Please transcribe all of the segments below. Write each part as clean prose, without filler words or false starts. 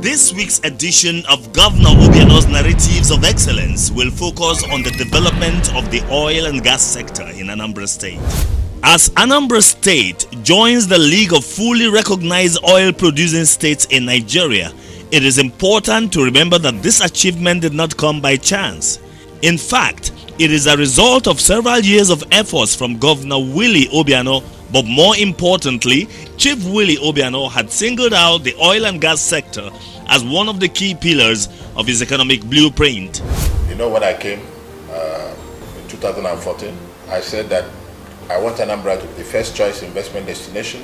This week's edition of Governor Obiano's Narratives of Excellence will focus on the development of the oil and gas sector in Anambra State. As Anambra State joins the League of fully recognized oil-producing states in Nigeria, it is important to remember that this achievement did not come by chance. In fact, it is a result of several years of efforts from Governor Willie Obiano, but more importantly, Chief Willie Obiano had singled out the oil and gas sector as one of the key pillars of his economic blueprint. You know, when I came in 2014, I said that I want Anambra to be the first choice investment destination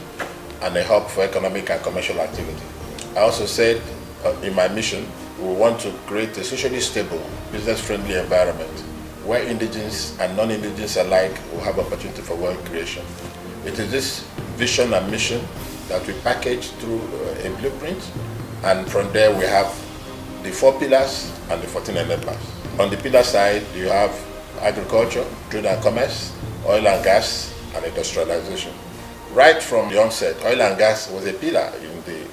and a hub for economic and commercial activity. I also said in my mission, we want to create a socially stable, business-friendly environment where indigenous and non-indigenous alike will have opportunity for wealth creation. It is this vision and mission that we package through a blueprint, and from there we have the 4 pillars and the 14 enablers. On the pillar side, you have agriculture, trade and commerce, oil and gas, and industrialization. Right from the onset, oil and gas was a pillar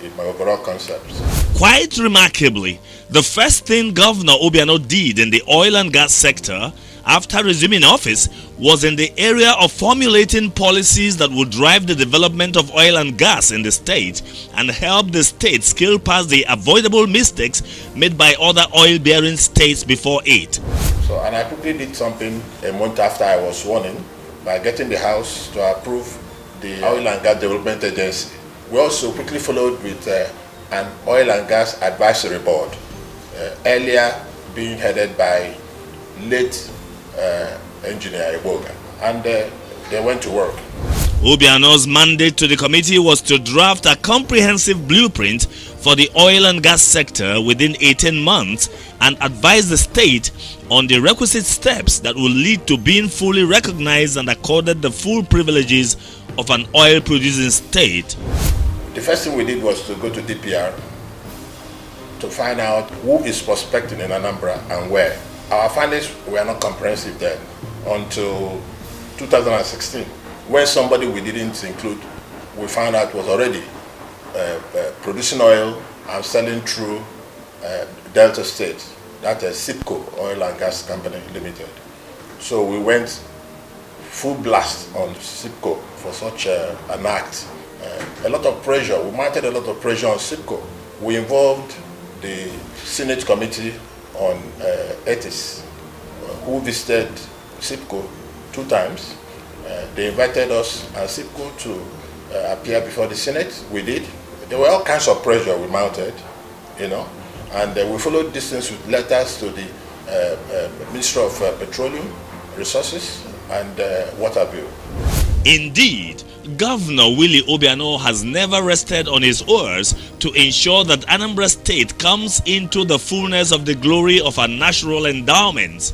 in my overall concepts. Quite remarkably, the first thing Governor Obiano did in the oil and gas sector after resuming office was in the area of formulating policies that would drive the development of oil and gas in the state and help the state scale past the avoidable mistakes made by other oil-bearing states before it. And I quickly did something a month after I was sworn in by getting the House to approve the Oil and Gas Development Agency. We also quickly followed with an Oil and Gas Advisory Board, earlier being headed by late engineer Eboga, and they went to work. Obiano's mandate to the committee was to draft a comprehensive blueprint for the oil and gas sector within 18 months and advise the state on the requisite steps that will lead to being fully recognized and accorded the full privileges of an oil-producing state. The first thing we did was to go to DPR to find out who is prospecting in Anambra and where. Our findings were not comprehensive then until 2016, when somebody we didn't include, we found out was already producing oil and selling through Delta State, that is SIPCO, Oil and Gas Company Limited. So we went full blast on SIPCO for such an act. A lot of pressure, we mounted a lot of pressure on SIPCO. We involved the Senate Committee on Ethics, who visited SIPCO 2 times. They invited us and SIPCO to appear before the Senate. We did. There were all kinds of pressure we mounted, you know, and we followed this things with letters to the Minister of Petroleum Resources and Water Bill. Indeed, Governor Willie Obiano has never rested on his oars to ensure that Anambra State comes into the fullness of the glory of our natural endowments.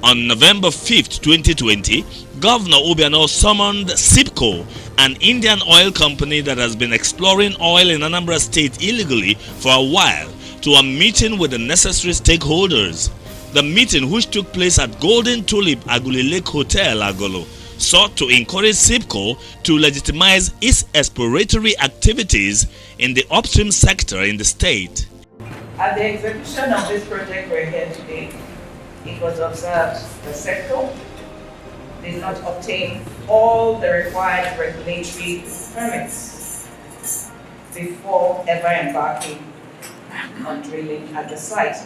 On November 5th, 2020, Governor Obiano summoned SIPCO, an Indian oil company that has been exploring oil in Anambra State illegally for a while, to a meeting with the necessary stakeholders. The meeting, which took place at Golden Tulip Aguli Lake Hotel, Agolo, sought to encourage SIPCO to legitimize its exploratory activities in the upstream sector in the state. At the execution of this project we're here today, it was observed the SIPCO did not obtain all the required regulatory permits before ever embarking on drilling at the site.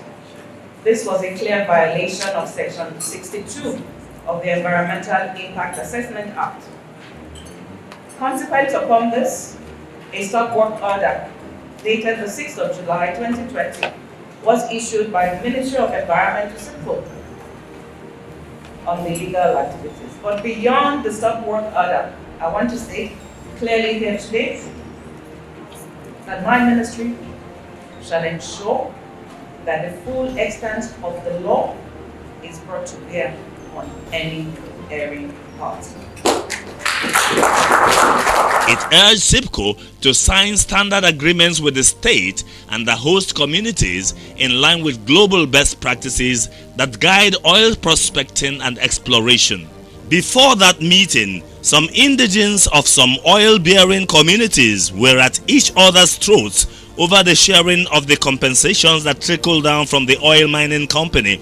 This was a clear violation of Section 62 of the Environmental Impact Assessment Act. Consequent upon this, a stop work order dated the 6th of July 2020 was issued by the Ministry of Environment to SIPCO on the legal activities. But beyond the stop work order, I want to state clearly here today that my ministry shall ensure that the full extent of the law is brought to bear on any erring party. It urged SIPCO to sign standard agreements with the state and the host communities in line with global best practices that guide oil prospecting and exploration. Before that meeting, some indigents of some oil-bearing communities were at each other's throats over the sharing of the compensations that trickled down from the oil mining company,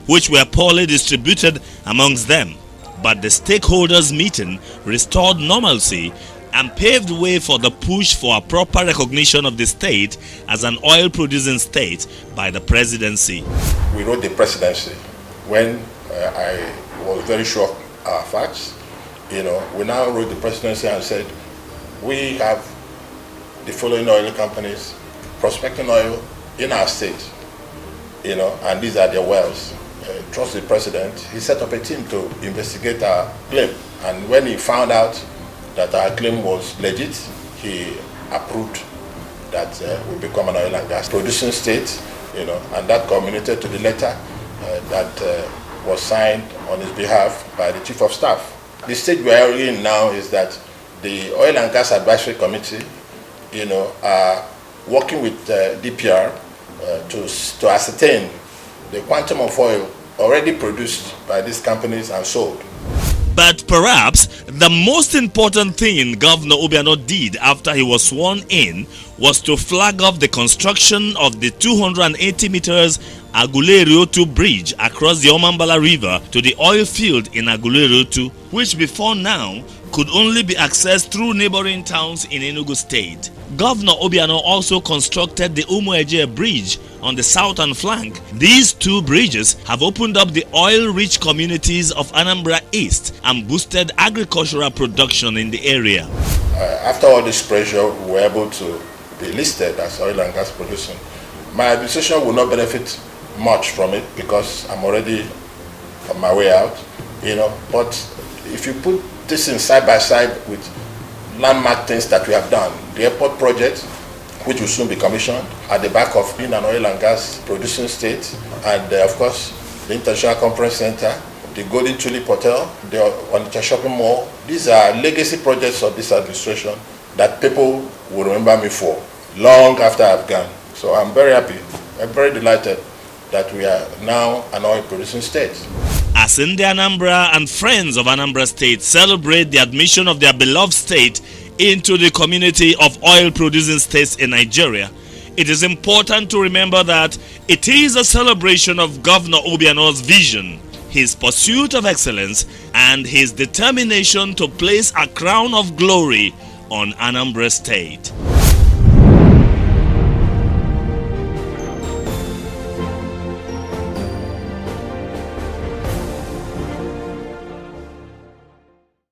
which were poorly distributed amongst them. But the stakeholders meeting restored normalcy and paved way for the push for a proper recognition of the state as an oil-producing state by the presidency. We wrote the presidency when I was very sure of our facts. We now wrote the presidency and said, we have the following oil companies prospecting oil in our state, and these are their wells. Trust the president, he set up a team to investigate our claim. And when he found out that our claim was legit, he approved that we become an oil and gas producing state, and that culminated to the letter that was signed on his behalf by the Chief of Staff. The stage we are in now is that the Oil and Gas Advisory Committee, are working with DPR to ascertain the quantum of oil already produced by these companies and sold. But perhaps the most important thing Governor Obiano did after he was sworn in was to flag off the construction of the 280 meters Aguleri-Otu bridge across the Omambala River to the oil field in Aguleri-Otu, which before now could only be accessed through neighboring towns in Enugu State. Governor Obiano also constructed the Umueje Bridge on the southern flank. These two bridges have opened up the oil-rich communities of Anambra East and boosted agricultural production in the area. After all this pressure, we were able to be listed as oil and gas producing. My administration will not benefit much from it because I'm already on my way out, but if you put this in side by side with landmark things that we have done, the airport project, which will soon be commissioned, at the back of being an oil and gas producing state, and of course the International Conference Center, the Golden Tulip Hotel, the Onitsha Shopping Mall. These are legacy projects of this administration that people will remember me for long after I've gone. So I'm very happy, I'm very delighted that we are now an oil producing state. As in the Anambra and friends of Anambra State celebrate the admission of their beloved state into the community of oil-producing states in Nigeria, it is important to remember that it is a celebration of Governor Obiano's vision, his pursuit of excellence, and his determination to place a crown of glory on Anambra State.